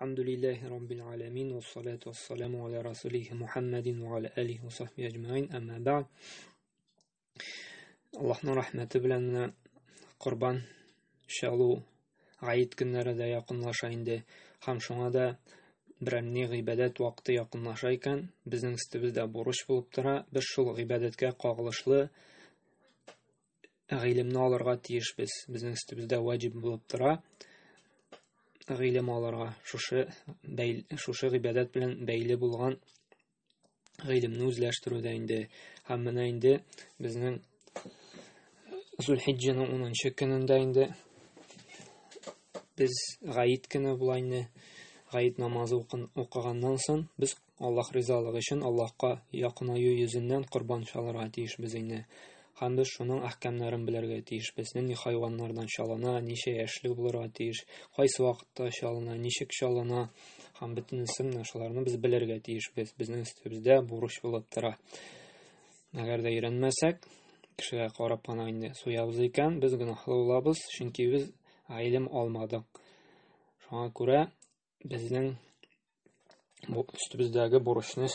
Elhamdülillahi Rabbil alemin ve salatu ve selamu ala Resulih Muhammedin ve ala alihi ve sahbihi ecmain. Amma ba'd. Allah'ın rahmeti bilen kurban şalu ayet günleri de yakınlaşa indi. Ham şuna da birer ibadet vakti yakınlaşa iken bizning üstümüzde boruç bulup tura. Biz şul ibadetke kagılışlı ilimni alırga tiyişbiz. Bizning üstümüzde vacib bulup tura. Ilim alırga şuşu ibadet bilen beyli bulgan ilimni özleştirüde indi. Hammına indi bizning Zulhicce'nin 10. gününde indi. Biz gayet günü bulayını gayet namazı okugandan soň biz Allah rızalığı için Allah'a yakınayu yüzünden kurban çalarga tiyişbiz indi. Hem biz şunun ahkamlaryny bilerge tiyişbiz. Ni hayvanlardan çalana, niçe yaşlı bulurga tiyiş, qaysı wagtda çalana, niçe çalana, hem bütün isimlerini biz bilerge tiyişbiz. Bizning üstümizde buruç bolup tura. Agar da öğrenmesek, kişiye qarap ana indi suyabız eken biz günahlı olabız, çünki biz ilim almadık. Şuna göre bizning bu üstümüzdeki buruçny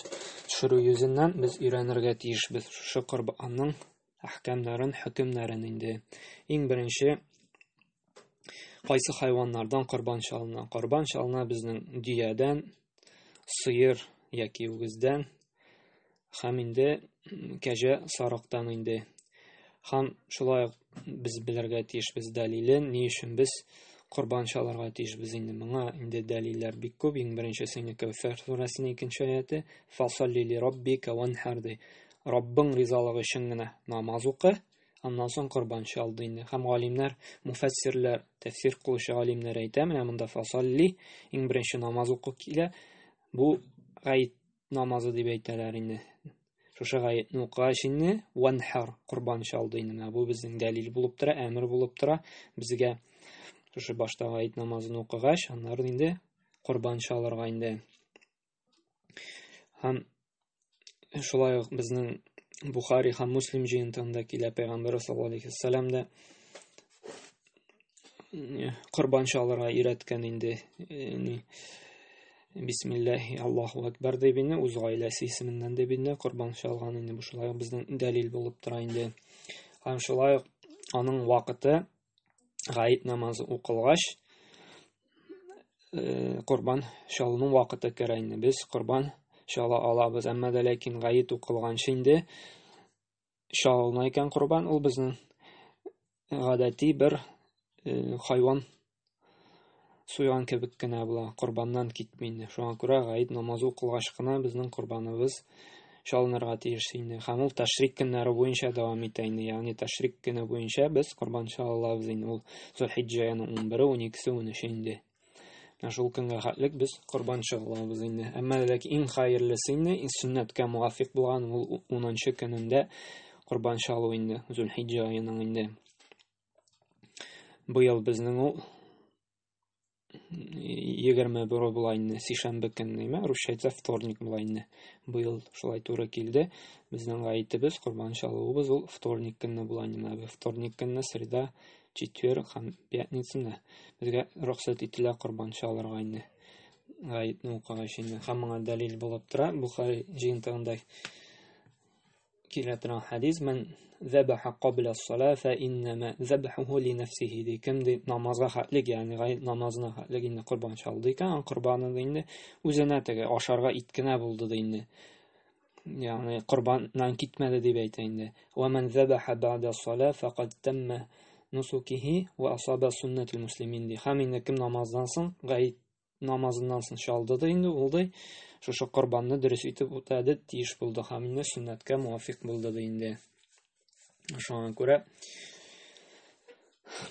düşürü yüzünden biz öğrenirge tiyişbiz. Şu kurbanın ahkamların, hükümlerin indi. En birinci qaysı hayvanlardan kurban çalına? Kurban çalına bizning düyadan, sıyır yaki ügüzden, hem indi keje sarıqdan indi. Ham şulay biz bilerge tiyişbiz dalilin, ni üçün biz kurban çalarga tiyişbiz indi. Muna indi daliller bik köp. En birinçisi Kevser surasının 2. ayeti. Fasalli li rabbika wanhar. Rabbin rizalığı için gina namaz oku, ondan soň kurban çal indi. Hem alimler, mufassirler, tefsir kılışı alimler ayta, mena munda fasalli en birinçi namaz oku ile bu gayet namazı diп aytalar indi. Şuşa gayetni okugaç indi wanhar kurban çal indi. Bu bizning dalil bulup tura, emir bulup tura. Bizge şuşa başta gayet namazını okugaç, onların indi kurban çalarga indi. Hem şulay bizning Buxari ham Muslim jeyintindeki Peygamber sallallahu aleyhi ve sellem de kurban çalarga öğretken indi. Bismillahi Allahu Ekber de binne, uz gailesi isminden de binne kurban çalgan indi. Bu şulay bizning dalil bulup tura indi. Hem şulay onun vakıtı gayet namazı okılgaç kurban çalının vakıtı kere indi. Biz kurban şala alabız, amma da lakin gayet okılgan şimdi şalınayken kurban ol bizning gadati bir hayvan suyan kebik gina bula, kurbandan kitmeydi. Şuna göre gayet namazı okılgaç gina bizning kurbanыбыз şalınırga tiyişindi. Hem ol taşrik günleri boyunca devam eteydi. Yani taşrik günü boyunca biz kurban çalabız indi. Ol Zulhicce ayının 11, 12, 13 indi. Şol günge hatlik biz kurban çalabız indi. Amma lakin en hayırlısı indi, sünnetke muvafik bulgan ol 10. gününde kurban çalu indi. Zulhicce ayının indi. Bu yıl bizning ol 21 bulayını sişenbe gününe Rusçayca вторник bulayını bu yıl şolay to'g'ri keldi. Bizning gayetimiz kurban çaluыбыз ol вторник gününe bulayını. Вторник gününe sreda, четверг ham пятница bizge ruxsat etilä kurban çalarga indi. Gayetni okugaç indi. Hamma dalil bolup tura. Buxari jeyintinde keletiren hadis men zabaha qabla as-salat fa innama zabahuhu li nafsihi di. Kimdi namazga hatlik, yani gayet namazına hatlik indi kurban çaldı iken kurbanı da indi özüne tege aşarga itkine buldu da indi. Yani kurbandan gitmedi diye ayta indi. Ve men zabaha ba'da as-salat faqad tamma nusukihi ve asaba sünnetil muslimin di. Hem indi kim namazdan soň gayet namazından soň çaldı da indi oldu. Şu kurbanını dürüst etip utadı tiyiş buldu. Hem indi sünnetke muvafik buldu da indi. Şuna göre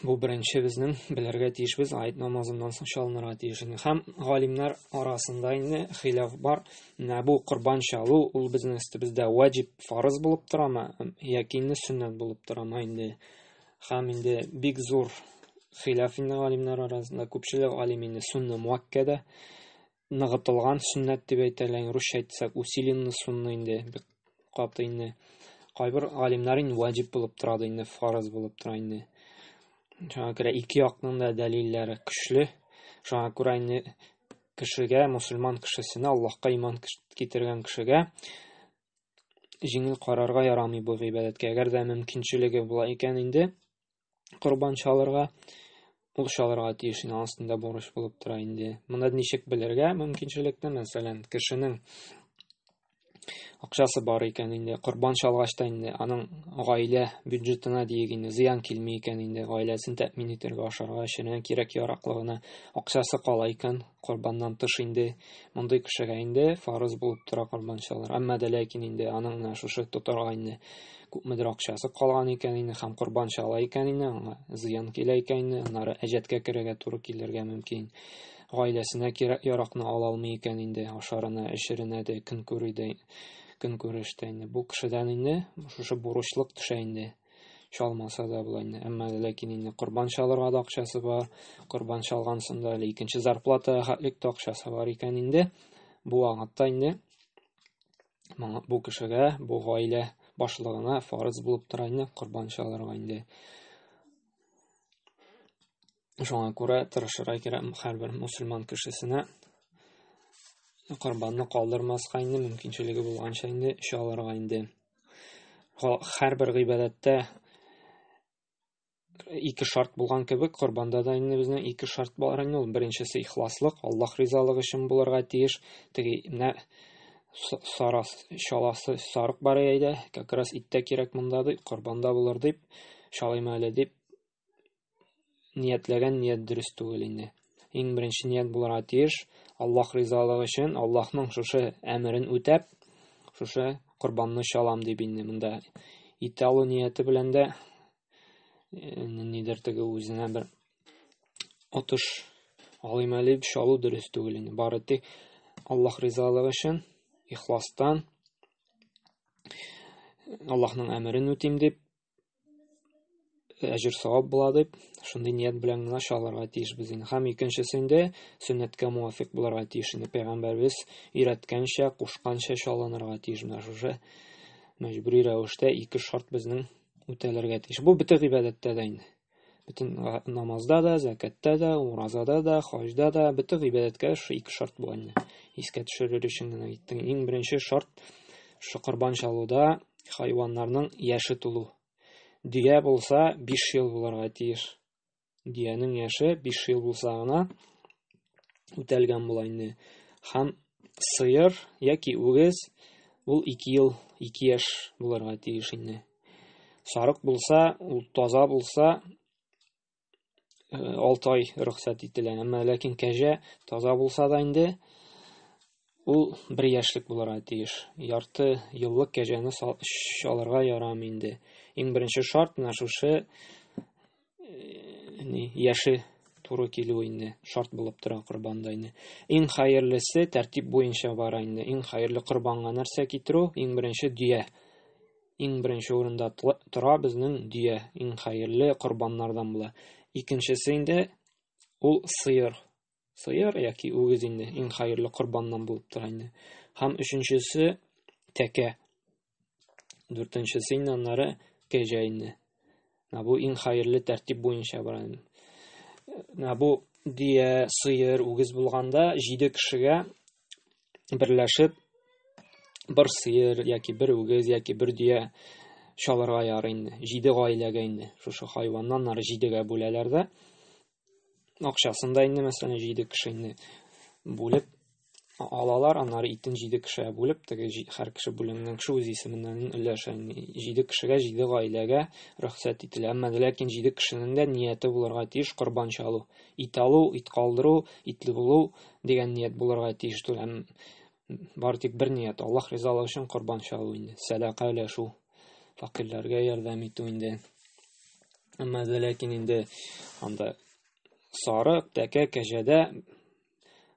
bu birinci bizning bilerge tiyişbiz ayet namazından soň çalınırga tiyişini. Hem alimler arasında indi hilaf bar. Bu kurban çalu ol bizning üstümizde vacib, farz bulup turama yoki indi sünnet bulup turama indi. Hem indi big zor hilaf indi alimler arasında köpçülik alim indi sünnet muakkada nıgıtılgan sünnet diп aytalar. Rusça aytsak усиленный sunna indi. Qapı indi. Qaybir alimlerin vacib bulup turadi indi, farz bulup turadi indi. Şuna göre iki yakının da dalilleri güçlü. Şuna göre indi кешегә, мусульман кешесенә, Аллаһка иман китергән кешегә җиңел карарга ярамый бу гыйбадәткә. Әгәр дә мөмкинчелеге була икән инде корбан чалырга, ул чалырга тиеш, астында бурыч булып тора инде. Монда ничек белергә мөмкинчелекне? Мәсәлән, кешенең акчасы бар икән инде, корбан чалгачта инде аның гаилә бюджетына диек инде зыян килми икән инде, гаиләсен тәэмин итәргә, ашарга, эчәргә кирәк-яраклыгына акчасы кала икән, корбаннан тыш инде мондый кешегә инде фарыз булып тора корбан чалыр. Әмма дә ләкин инде аның менә шушы тотарга инде күпмедер акчасы калган икән инде һәм корбан чала икән инде, аңа зыян килә икән инде, аннары әҗәткә керергә туры килергә мөмкин. Гаиләсенә кирәк-яракны ала алмый икән инде, ашарына, эчеренә дә, көнкүрештә инде. Бу кешедән инде шушы бурычлык төшә инде. Чалмаса да була инде. Әмма ләкин инде корбан чалырга да акчасы бар, корбан чалгансында икенче зарплата хәтлек тә акчасы бар икән инде. Бу вакытта инде бу кешегә, бу гаилә башлыгына фарыз булып тора инде корбан чалырга инде. Шуңа күрә тырышырга кирәк һәрбер мусульман кешесенә корбанны калдырмаска инде, мөмкинчелеге булганча инде чалырга инде. Һәрбер гыйбадәттә ике шарт булган кебек, корбанда да инде безнең ике шарт бар инде. Ул беренчесе ихласлык, Аллаһ ризалыгы өчен булырга тиеш. Теге менә чаласы сарык бар иде, как раз иттә кирәк монда дип, корбанда булыр дип, чалыйм әле дип ниятләгән ният дөрес түгел инде. Иң беренче ният булырга тиеш, Аллаһ ризалыгы өчен, Аллаһның шушы әмерен үтәп, шушы корбанны чалам дип инде. Монда ит алу нияте белән дә нидер теге үзенә бер отыш алыйм әле дип чалу дөрес түгел инде. Бары тик Аллаһ ризалыгы өчен ихластан Аллаһның әмерен үтим дип, әҗер савап була дип, шундый ният белән генә чалырга тиешбез инде. Һәм икенчесендә сөннәткә муафик булырга тиеш инде. Пәйгамбәрбез өйрәткәнчә, кушканча чалынырга тиеш. Менә шушы мәҗбүри рәвештә ике шарт безнең үтәлергә тиеш. Бу бөтен гыйбадәттә дә инде. Бөтен намазда да, закатта да, уразада да, хаҗда да, бөтен гыйбадәткә шу ике шарт була инде. Искә төшерер өчен генә әйттем. Иң беренче шарт шу корбан чалуда хайваннарның яше тулу. Дөя булса 5 ел булырга тиеш. Дөянең яше 5 ел булса гына үтәлгән була инде. Һәм сыер яки үгез ул 2 ел, 2 яшь булырга тиеш инде. Сарык булса, ул таза булса 6 ай рөхсәт ителә. Әмма ләкин кәҗә таза булса да инде ул 1 яшьлек булырга тиеш. Ярты еллык кәҗәне чалырга ярамый инде. Иң беренче шарт менә шушы яше туры килү инде. Шарт булып тора корбанда инде. Иң хәерлесе тәртип буенча бара инде. Иң хәерле корбанга нәрсә китерү? Иң беренче дөя. Иң беренче урында тора безнең дөя. Иң хәерле корбаннардан була. Икенчесе инде ул сыер. Сыер яки үгез инде иң хәерле корбаннан булып тора инде. Һәм өченчесе тәкә. Дүртенчесе инде аннары кәҗә инде. Бу иң хәерле тәртип буенча бара инде. Бу дөя, сыер, үгез булганда 7 кешегә берләшеп бер сыер яки бер үгез яки бер дөя чалырга ярый инде. 7 гаиләгә инде. Шушы хайваннан 7гә бүләләр дә. Акчасында инде мәсәлән 7 кеше инде бүлеп алалар, аннары итен 7 кешегә бүлеп, теге һәр кеше бүленгән кеше үз исеменнән өләшә. 7 кешегә 7 гаиләгә рөхсәт ителә. Әмма ләкин 7 кешенең дә нияте булырга тиеш корбан чалу. Ит алу, ит калдыру, итле булу дигән ният булырга тиеш түгел. Бары тик бер ният, Аллаһ ризалыгы өчен корбан чалу инде. Садака өләшү, факирләргә ярдәм итү инде. Әмма ләкин инде анда сарык, тәкә, кәҗәдә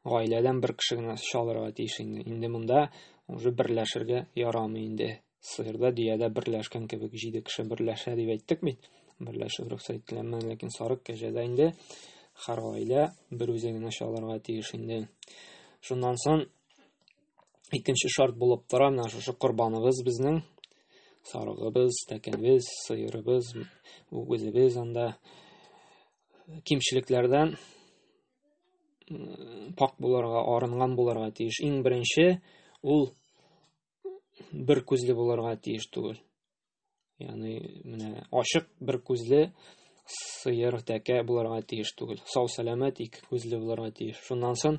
гаиләдән бер кеше генә чалырга тиеш инде. Инде монда уже берләшергә ярамый инде. Сыерда, дөядә берләшкән кебек 7 кеше берләшә дип әйттек бит. Берләшеп рөхсәт ителә, ләкин сарык, кәҗәдә инде һәр гаилә бер үзе генә чалырга тиеш инде. Шуннан соң икенче шарт булып тора менә шушы корбаныбыз безнең сарыгыбыз, тәкәбез, сыерыбыз, үгезебез анда кимчелекләрдән пак буларга, арынган буларга тиеш. Иң беренче ул бер күзле буларга тиеш түгел. Ягъни менә ачык бер күзле сыер, тәкә буларга тиеш түгел. Сау сәламәт ике күзле буларга тиеш. Шуннан соң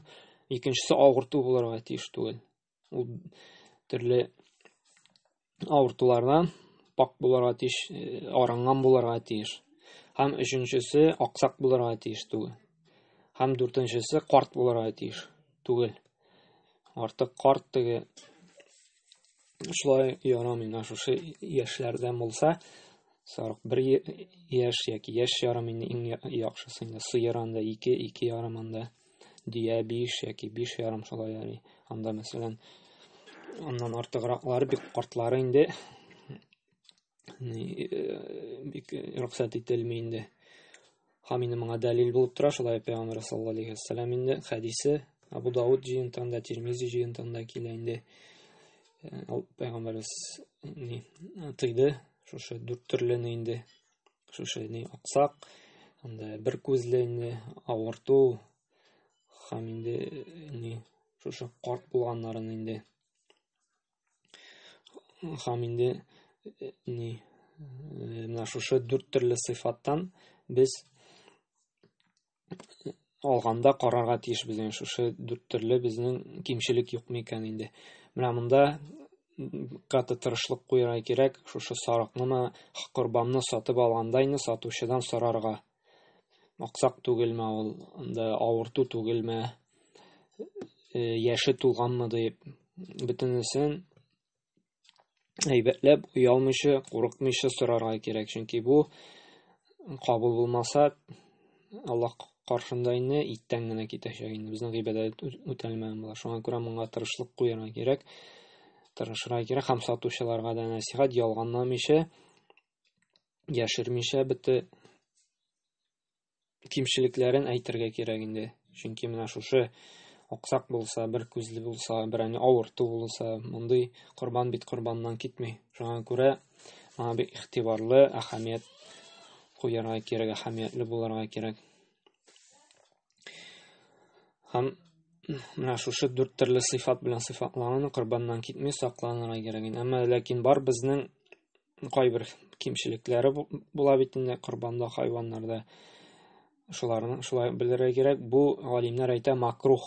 икенчесе авырту буларга тиеш түгел. Ул төрле авыртулардан пак буларга тиеш, арынган буларга тиеш. Һәм өченчесе аксак буларга тиеш түгел. Һәм дүртенчесе карт буларга тиеш түгел. Артык карт теге шулай ярамый. Шушы яшьләрдән булса, сарык 1 яшь яки яшь ярым иң яхшысы инде. Сыер анда 2 ярым анда. Дия 5 яки 5 ярым шулай ярый. Анда мәсәлән аннан артыграклары бик картлары инде бик рөхсәт ителми инде. Һәм инде моңа дәлил булып тора шулай Пәйгамбәр саллаллаһу алейһи ва сәллям инде хәдисе Абу Дауд җыентында, Тирмизи җыентында килә инде. Пәйгамбәрбез тыйды шушы 4 төрлене инде. Шушы аксак, анда бер күзле инде, авырту һәм инде шушы карт булганнарын инде. Һәм инде менә шушы 4 төрле сыйфаттан без алганда карарга тиеш безнең шушы 4 төрле безнең кимчелек юкмы икән инде. Менә монда каты тырышлык куярга кирәк, шушы сарыкны корбанны сатып алганда инде сатучыдан сорарга. Аксак түгелме ул, анда авырту түгелме, яше тулганмы дип, бөтенесен әйбәтләп, уялмыйча, курыкмыйча сорарга кирәк. Чөнки бу кабул булмаса, Аллаһ каршында инде иттән генә китәчәк инде. Безнең гыйбадәт үтәлмәгән була. Шуңа күрә моңа тырышлык куярга кирәк. Тырышырга кирәк һәм сатучыларга да насихат, ялганламыйча, яшермичә бите кимчелекләрен әйтергә кирәк инде. Чөнки менә шушы аксак булса, бер күзле булса, берәр авырту булса, мондый корбан бит корбаннан китми. Шуңа күрә моңа бик игътибарлы, әһәмият куярга кирәк, әһәмиятле булырга кирәк. Һәм менә шушы 4 төрле сыйфат белән сыйфатланган корбаннан китми сакланырга кирәк. Әмма ләкин бар безнең кайбер кимчелекләре була бит инде корбанда, хайваннарда. Шуларны шулай белергә кирәк. Бу галимнәр әйтә макрух.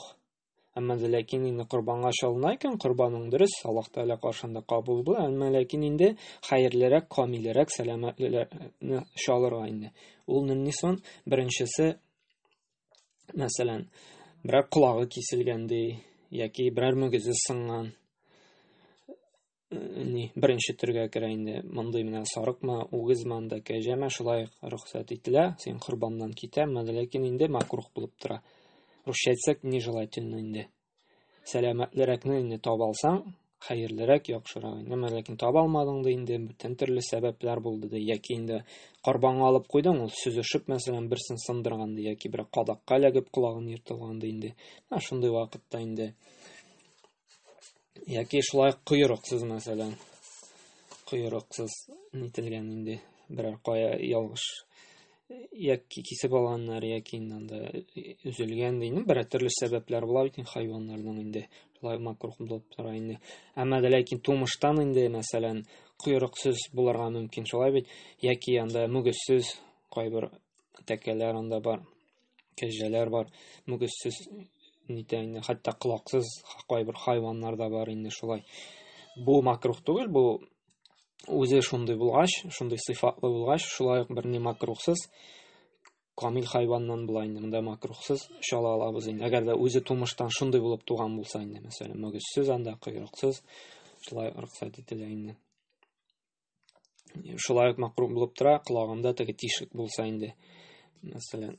Әмма ләкин инде корбанга чалына икән, корбаның дөрес, Аллаһ Тәгалә каршында кабул була. Әмма ләкин инде хәерлерәк, камиллерәк, сәламәтлерәк чалырга инде. Ул нинсон беренчесе мәсәлән берәр колагы киселгәндәй яки берәр мөгезе сынган. Беренче төргә керә инде. Мондый менә сарыкмы, угызмы, анда кәҗәме шулай рөхсәт ителә, син корбаннан китә, ләкин инде макрух булып тора. Русча әйтсәк, нежелательно инде. Сәламәтлерәкне инде таба алсаң, хәерлерәк, яхшырак. Әмма ләкин таба алмадың да инде, бүтән төрле сәбәпләр булды да, яки инде корбанга алып куйдың, ул сүзешеп мәсәлән берсен сындырганды, яки бер кадакка эләгеп колагын йыртылганды инде. Шундый вакытта инде яки шулай койрыксыз мәсәлән, койрыксыз нителгән инде, берәр кая ялгыш яки кисеп алганнар, яки анда үзелгән инде, берәр төрле сәбәпләр була бит хайваннарның инде. Шулай макрух булып тора инде. Әмма ләкин тумыштан инде мәсәлән койрыксыз булырга мөмкин шулай бит, яки анда мөгезсез кайбер тәкәләр анда бар, кәҗәләр бар, мөгезсез нитә инде, хәтта колаксыз кайбер хайваннар да бар инде шулай. Бу макрух түгел, бу үзе шундый булгач, шундый сыйфатлы булгач, шулай бер ни макрухсыз камил хайваннан була инде. Монда макрухсыз чала алабыз инде. Әгәр дә үзе тумыштан шундый булып туган булса инде, мәсәлән, мөгезсез, анда койрыксыз, шулай рөхсәт ителә инде. Шулай макрух булып тора, колагында теге тишек булса инде. Мәсәлән,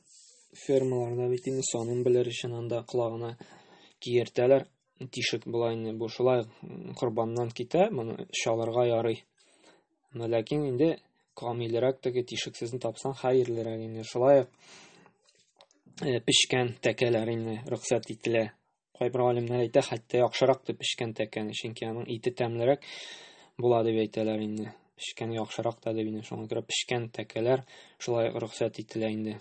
фермаларда бит инде санын белер өчен анда колагына киертәләр, тишек була инде. Бу шулай корбаннан китә, моны чалырга ярый. Ләкин инде камиллерәк теге тишексезне тапсаң, хәерлерәк инде. Шулай пешкән тәкәләр инде рөхсәт ителә. Кайбер галимнәр әйтә, хәтта яхшырак дип пешкән тәкәне, чөнки аның ите тәмлерәк була дип әйтәләр инде. Пешкән яхшырак та дип инде. Шуңа күрә пешкән тәкәләр шулай рөхсәт ителә инде.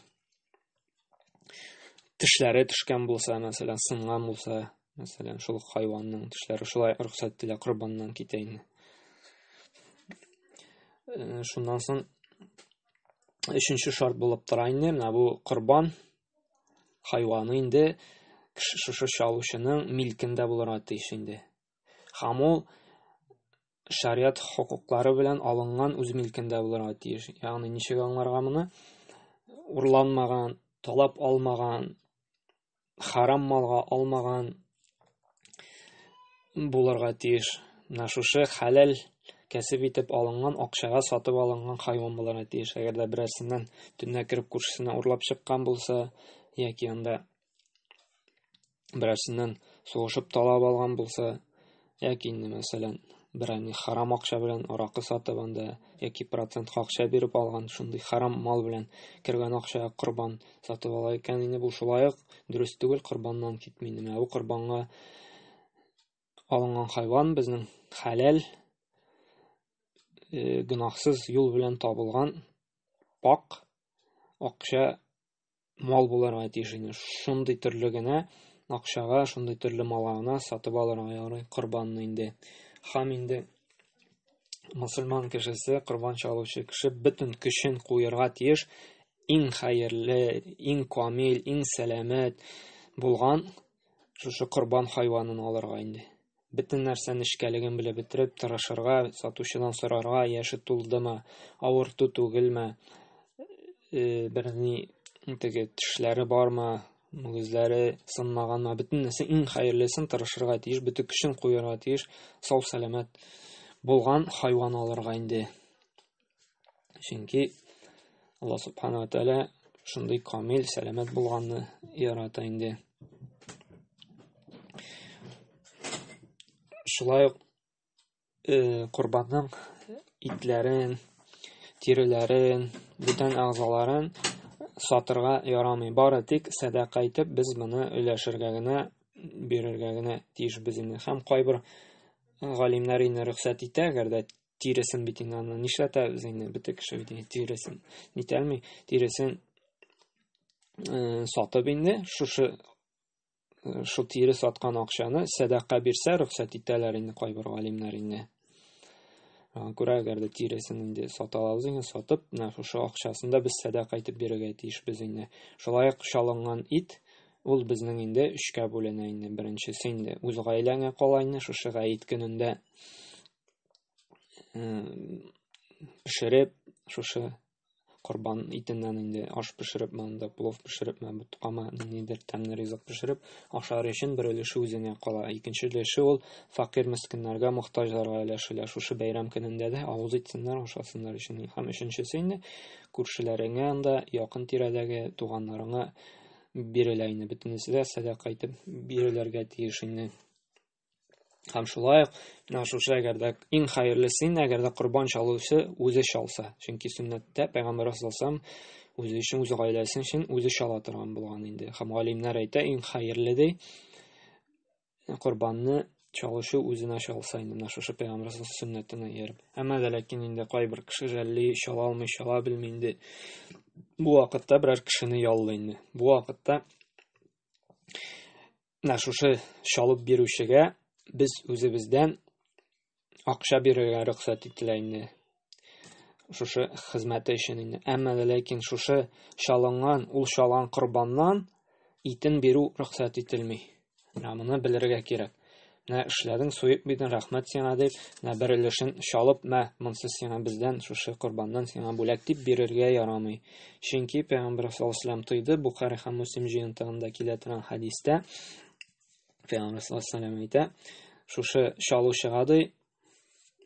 тешләре төшкән булса, мәсәлән, сынган булса, мәсәлән, шул хайванның тешләре шулай рөхсәт ителә корбаннан китә инде. Шуннан соң өченче шарт булып тора инде, менә бу корбан хайваны инде шушы чалучының милкендә булырга тиеш инде. Һәм ул шариат хукуклары белән алынган үз милкендә булырга тиеш. Ягъни ничек аңларга моны? Урланмаган, талап алмаган, харам малга алмаган булырга тиеш. Менә шушы хәләл кәсеп итеп алынган, акчага сатып алынган хайван булырга тиеш. Әгәр дә берәрсеннән төннә кирип күршесенә урлап чыккан булса, яки анда берәрсеннән сугышып талап алган булса, яки инде мәсәлән берәни харам акча белән аракы сатып анда, яки процентка акча биреп алган, шундый харам мал белән кергән акчага корбан сатып ала икән, инде бу шулай ук дөрес түгел, корбаннан китми. Менә бу корбанга алынган хайван безнең хәләл, гөнаһсыз юл белән табылган пак акча мал булырга тиеш инде. Шундый төрле генә акчага, шундый төрле малга гына сатып алырга ярый корбанны инде. Һәм инде мөселман кешесе, корбан чалучы кеше бөтен көчен куярга тиеш иң хәерле, иң камил, иң сәламәт булган шушы корбан хайванын алырга инде. Бөтен нәрсәне эшкәлеген белеп бетереп тырышырга, сатучыдан сорарга, яше тулдымы, авырту түгелме, берни теге тешләре бармы, мөгезләре сынмаганмы, бөтен нәрсә иң хәерлесен тырышырга тиеш, бөтен көчен куярга тиеш, сау сәламәт булган хайван алырга инде. Чөнки Аллаһ Субхана ва Тәала шундый камил, сәламәт булганны ярата инде. Шулай ук корбанның итләрен, тиреләрен, бүтән әгъзаларын сатырга ярамый. Бары тик садака итеп без моны өләшергә генә, бирергә генә тиешбез инде. Һәм кайбер галимнәр инде рөхсәт итә, әгәр дә тиресен бит инде аны нишләтәбез инде, бөтен кеше бит инде тиресен нитәлми, тиресен сатып инде, шул тире саткан акчаны садака бирсә рөхсәт итәләр инде кайбер галимнәр инде. Күрә, әгәр дә тиресен инде сата алабыз инде, сатып, менә шушы акчасын да без садака итеп бирергә тиешбез инде. Шулай ук чалынган ит, ул безнең инде 3-кә бүленә инде. Беренчесе инде үз гаиләңә кала инде, шушы гаит көнендә пешереп, шушы корбан итеннән инде аш пешереп, монда плов пешереп, бутқама нидер тәмле ризык пешереп, ашар өчен бер өлеше үзенә кала. Икенче өлеше ул факир мискиннәргә, мохтаҗларга өләшелә. Шушы бәйрәм көнендә дә авыз итсеннәр, ашасыннар өчен. Һәм өченчесе инде күршеләреңә, анда якын тирәдәге туганнарыңа бирелә инде. Бөтенесе дә садака итеп бирелергә тиеш инде. Һәм шулай ук шушы, әгәр дә иң хәерлесе, әгәр дә корбан чалучы үзе чалса. Чөнки сөннәттә Пәйгамбәр саллаллаһу үзе өчен, үз гаиләсе өчен үзе чала торган булган инде. Һәм галимнәр әйтә, иң хәерле ди корбанны чалучы үзенә чалса инде. Менә шушы Пәйгамбәр сөннәтенә ияреп. Әмма ләкин инде кайбер кеше жәлли чала алмый, чала белми инде. Бу вакытта берәр кешене яллый инде. Бу вакытта менә шушы чалып бирүчегә biz үзебездән акча бирергә рөхсәт ителә инде. Шушы хезмәте өчен инде. Әмма ләкин шушы чалынган, ул чалган корбаннан итен бирү рөхсәт ителми. Менә моны белергә кирәк. Менә эшләдең, суеп бидең, рәхмәт сиңа дип, менә бер өлешен чалып, мә, монсы сиңа бездән, шушы корбаннан сиңа бүләк дип бирергә ярамый. Чөнки Пәйгамбәр саллаллаһу алейһи ва сәллям тойды, Бухари һәм Муслим җыентыгында килә торган хадистә Пәйгамбәр саллаллаһу алейһи ва сәллям әйтә, шушы чалучыга ди,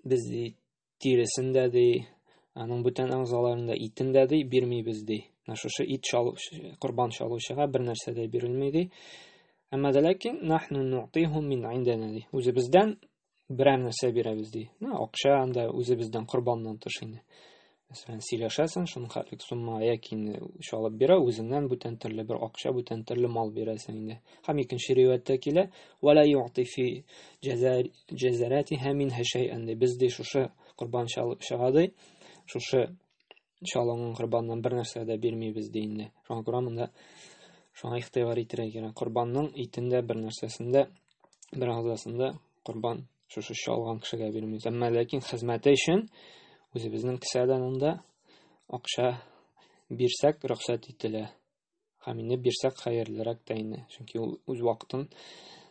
без ди тиресен дә ди, аның бүтән әгъзаларын да, итен дә ди бирмибез ди. Шушы ит корбан чалучыга бер нәрсә дә бирелми ди. Әмма ләкин нахну ну'тихум мин индана ди. Үзебездән берәр нәрсә бирәбез ди. Акча анда үзебездән корбаннан тыш инде. Мәсәлән, сөйләшәсең, шуның хәтлек сумма яки чалып бирә, үзеннән бүтән төрле бер акча, бүтән төрле мал бирәсең инде. Һәм икенче риваяттә килә, "Вала ю'ти фи джазаратиха минха шай'ан" ди. Без ди шушы корбан чалучыга ди, шушы чалынган корбаннан бер нәрсә дә бирмибез ди инде. Шуңа күрә монда Шуңа ихтибар итәргә кирәк. Корбанның итендә бер нәрсәсендә, бер агзасында корбан шушы чалган кешегә бирмибез. Әмма ләкин хезмәте өчен үзебезнең кесәдән анда акча бирсәк рөхсәт ителә. Һәм инде бирсәк хәерлерәк тә инде. Чөнки ул үз вакытын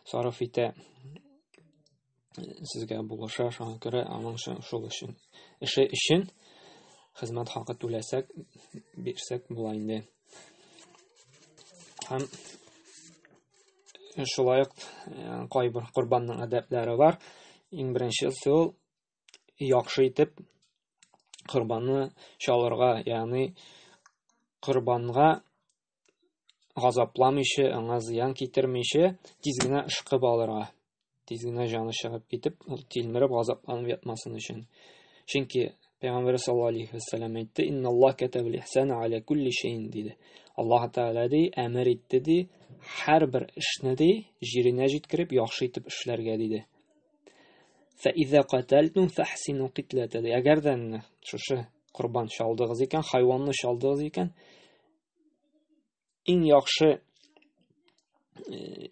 сарыф итә сезгә булыша, шуңа күрә аның шул эше өчен хезмәт хакы түләсәк, бирсәк була инде. Һәм шулай ук кайбер корбанның әдәпләре бар. Иң беренчесе ул яхшы итеп корбанны чалырга, ягъни корбанга газапламыйча, аңа зыян китермичә, тиз генә ышкып алырга. Тиз генә җаны чыгып китеп, ул тилмереп газапланып ятмасын өчен. Чөнки Пәйгамбәр саллаллаһу алейхи ва саллям әйтте: "Инналлаһ катабал ихсана аля кулли шейин" диде. Аллаһ Тәгалә ди, әмер итте ди, һәрбер эшне ди җиренә җиткереп яхшы итеп эшләргә диде. Фа иза катальтум фахсину китлата. Әгәр дә шушы корбан чалдыгыз икән, хайванны чалдыгыз икән, иң яхшы,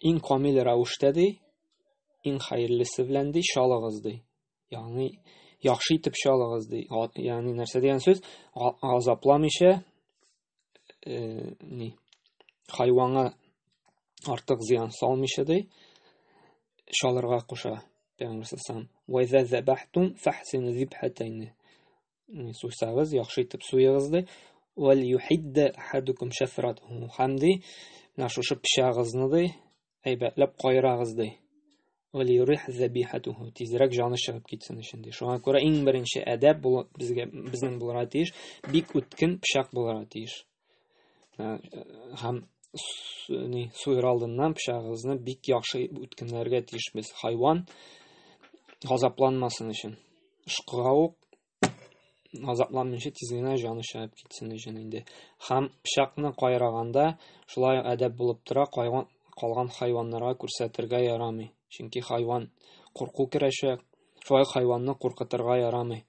иң камил рәвештә ди, иң хәерлесе белән ди чалыгыз ди. Ягъни яхшы итеп чалыгыз ди. Ягъни нәрсә дигән сүз? Газапламыйча, хайванга артык зыян салмыйча ди чалырга куша. Пәйгамбер саллаллаһу ва иза забахтум фахсину зибхатайни. Суйсагыз, яхшы итеп суйыгыз ди. Вал юхидда ахадукум шафратуху. Һәм ди, менә шушы пычагызны ди әйбәтләп кайрагыз ди. Вал юрих забихатуху. Тизрәк җаны чыгып китсен өчен ди. Шуңа күрә иң беренче әдәп безнең булырга тиеш, бик үткен пычак булырга тиеш. Һәм суйыр алдыннан пычагызны бик яхшы үткенләргә тиешбез. Хайван газапланмасын өчен. Ышкыга ук газапланмыйча тиз генә җаны чыгып китсен өчен инде. Һәм пычакны кайраганда шулай әдәп булып тора, калган хайваннарга күрсәтергә ярамый. Чөнки хайван курку керәчәк, шулай хайванны куркытырга ярамый.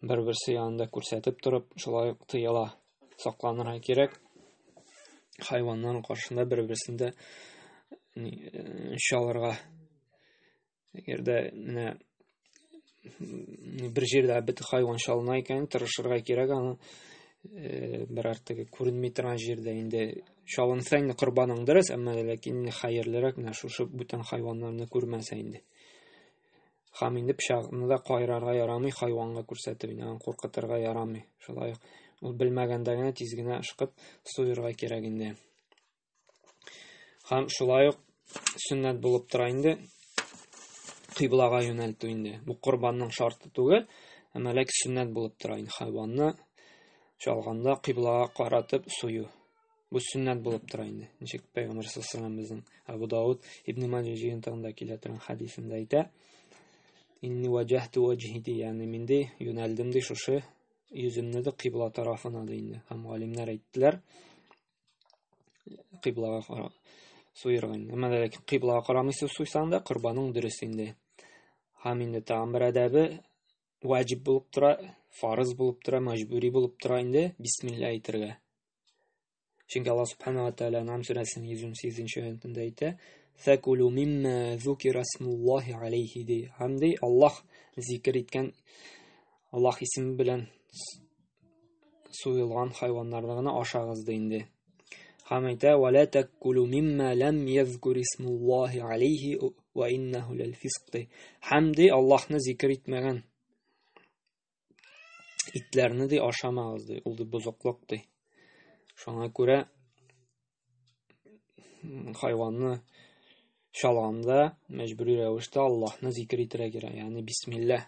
Бер-берсе янында күрсәтеп торып, шулай тыела, сакланырга кирәк. Хайваннар каршында бер-берсендә чалырга. Әгәр дә менә бер җирдә бит хайван чалына икән, тырышырга кирәк, аны бер артыгы күренми торган җирдә инде чалынса инде корбаның дөрес, әмма ләкин хәерлерәк менә шушы бүтән хайваннарны күрмәсә инде. Һәм инде пычакны да кайрарга ярамый, хайванга күрсәтеп инде куркытырга ярамый. Шулай ул белмәгәндә генә тиз генә ышкып суйырга кирәк инде. Һәм шулай ук сөннәт булып тора инде кыйблага юнәлтү инде. Бу корбанның шарты түгел, әмма ләкин сөннәт булып тора инде. Хайванны чалганда кыйблага каратып сую. Бу сөннәт булып тора инде. Ничек Пәйгамбер саллаллаһу алейһи ва саллям безнең Абу Дауд Ибн Маҗа җыентыгында килә торган хәдисендә әйтә: "Инни ваҗахту ваҗһи", ягъни мин ди юнәлдем ди шушы йөземне дә кыйбла тарафына ди инде. Һәм галимнәр әйттеләр, кыйблага карап суйырга инде. Әмма ләкин кыйблага карамыйсыз суйсаң да корбаның дөрес инде. Һәм инде тагын бер әдәбе ваҗиб булып тора, фарыз булып тора, мәҗбүри булып тора инде бисмилла әйтергә. Чөнки Аллаһ субханаһу ва тааля Нам сүрәсенең 118-нче аятында әйтә: "Факулу мимма зукира смуллаһи алейхи" ди. Һәм ди Аллаһ зикр иткән, Аллаһ исеме белән суйылган хайваннарны гына ашагыз ди инде. Һәм әйтә: "Ва ла такулу мимма лам язкур исмуллаһи алейхи ва иннаху лалфиск" ди. Һәм ди Аллаһны зикр итмәгән итләрне ди ашамагыз ди. Ул ди бозыклык ди. Шуңа күрә хайванны чалганда мәҗбүри рәвештә Аллаһны зикр итәргә кирәк, ягъни бисмилла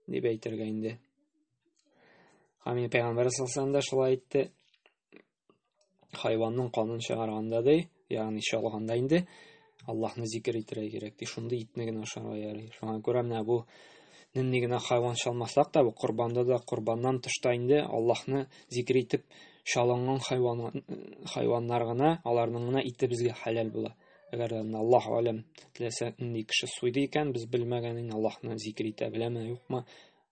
дип әйтергә инде. Һәм Пәйгамбер саллаллаһу алейһи ва саллям да шулай әйтте. Хайванның канын чыгарганда ди, ягъни чалганда инде Аллаһны зикр итәргә кирәк ди. Шундый итне генә ашарга ярый. Шуңа күрә менә бу нинди генә хайван чалмасак та, бу корбанда да корбаннан тышта инде Аллаһны зикр итеп чалынган хайваннар гына, аларның гына ите безгә хәлал була. Әгәр Аллаһ алем теләсә нинди кеше суйды икән, без белмәгәнен Аллаһны зикр итә беләме, юкмы,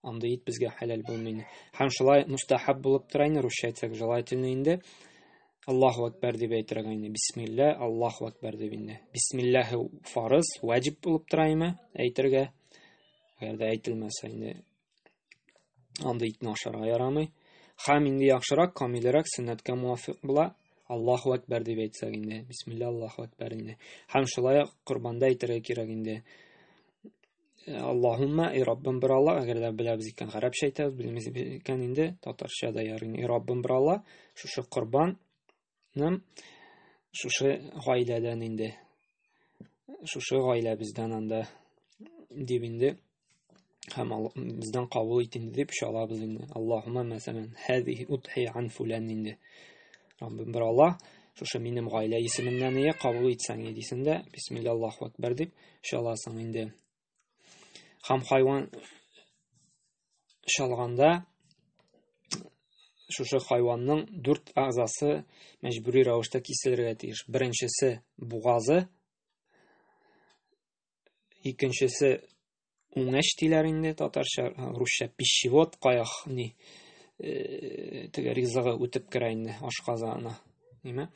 андый ит безгә хәлал булмый. Һәм шулай мустахаб булып тора инде, русча әйтсәк, желательно инде Allahu Akbar дип әйтергә инде. Бисмилла, Аллаһу Акбар дип инде. Бисмиллаһи фарыз, ваҗиб булып тораймы әйтергә. Әгәр дә әйтелмәсә инде анда итне ашарга ярамый. Хам инде яхшырак, камилрак, сөннәткә муафиq була. Аллаһу Акбар дип әйтсәк инде. Бисмилла, Аллаһу Акбар инде. Хам шулай курбанда әйтергә кирәк инде. Аллаһумма, и Раббым бер Алла, әгәр дә беләбез икән гарәпчә әйтәбез, белмибез икән инде татарча да ярый. И Раббым бер Алла, шушы курбан шушы гаиләдән инде. Шушы гаиләбездән анда дип инде һәм бездән кабул ит инде дип шалабыз инде. Аллаһумма мәсәлән, һәзиһи удхи ан фулан инде. Раббым бер Алла, шушы минем гаилә исеменнән ие кабул итсәң дисендә, бисмилла, Аллаһу Акбар дип шаласың инде. Һәм хайван шалганда шушы хайванның 4 агъзасы мәҗбүри рәвештә киселергә тиеш. Беренчесе бугазы, икенчесе уңеш диләр инде татарча, русча пищевод, каях ни теге ризыгы үтеп керә инде ашказанына. Ниме?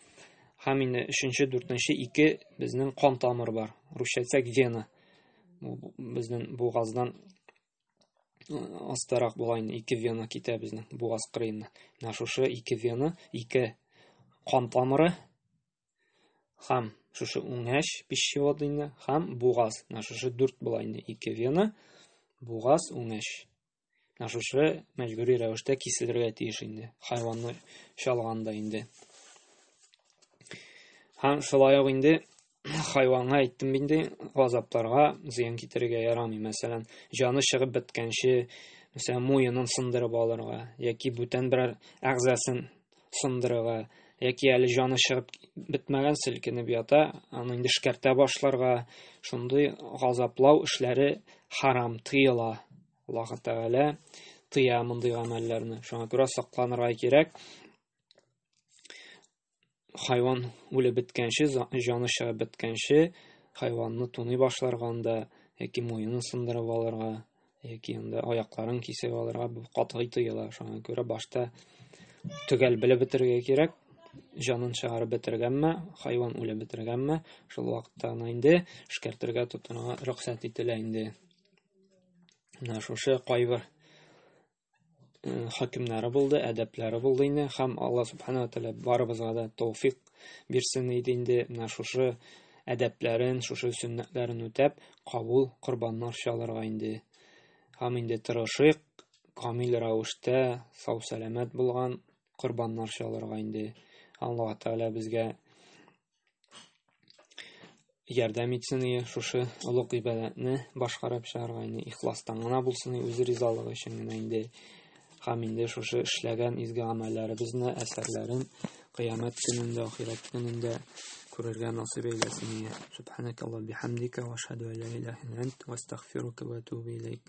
Һәм инде 3нче, 4нче 2 безнең кан тамыры бар. Русча әйтсәк вена. Безнең бугаздан астарак була инде 2 вена китә безнең бугаз кырыена. Менә шушы 2 вена, 2 кан тамыры һәм шушы уңеш пищевод инде һәм бугаз. Менә шушы 4 була инде 2 вена, бугаз, уңеш. Менә шушы мәҗбүри рәвештә киселергә тиеш инде хайванны шалганда инде. Һәм шулай ук инде хайванга әйттем инде, газапларга зыян китерергә ярамый. Мәсәлән, җаны чыгып беткәнче, мәсәлән, муенын сындырып алырга, яки бүтән берәр әгъзасын сындырырга, яки әле җаны чыгып бетмәгән селкенеп ята, аны инде шкәртә башларга, шундый газаплау эшләре харам, тыела. Аллаһ Тәгалә тыя мондый гамәлләрне. Шуңа күрә сакланырга кирәк. Хайван үлеп беткәнче, җаны чыгып беткәнче, хайванны туный башларганда, яки муенын сындырып алырга, яки анда аякларын кисеп алырга бу катгый тыела. Шуңа күрә башта төгәл белеп бетергә кирәк. Җанын чыгарып бетергәнме, хайван үлеп бетергәнме, шул вакытта инде шкәртергә тотынырга рөхсәт ителә инде. Менә шушы кайбер хөкемнәре булды, әдәпләре булды инде, һәм Алла Субхана ва Тәгалә барыбызга да тәүфыйк бирсен иде инде. Менә шушы әдәпләрен, шушы сөннәтләрен үтәп, кабул курбаннар чалырга инде. Һәм инде тырышыйк, камил рәвештә, сау-сәламәт булган курбаннар чалырга инде. Алла Тәгалә безгә ярдәм итсен иде шушы олуг ибадәтне башкарып чыгарга инде. Ихластан гына булсын үзе ризалыгы өчен генә инде. Һәм инде шушы эшләгән изге гамәлләребезне, әсәрләрен кыямәт көнендә, ахират көнендә күрергә насыйп әйләсен. Субханакалла бихамдика ва ашһаду ан ла илаха илля ант ва астагфирука ва атубу илейк.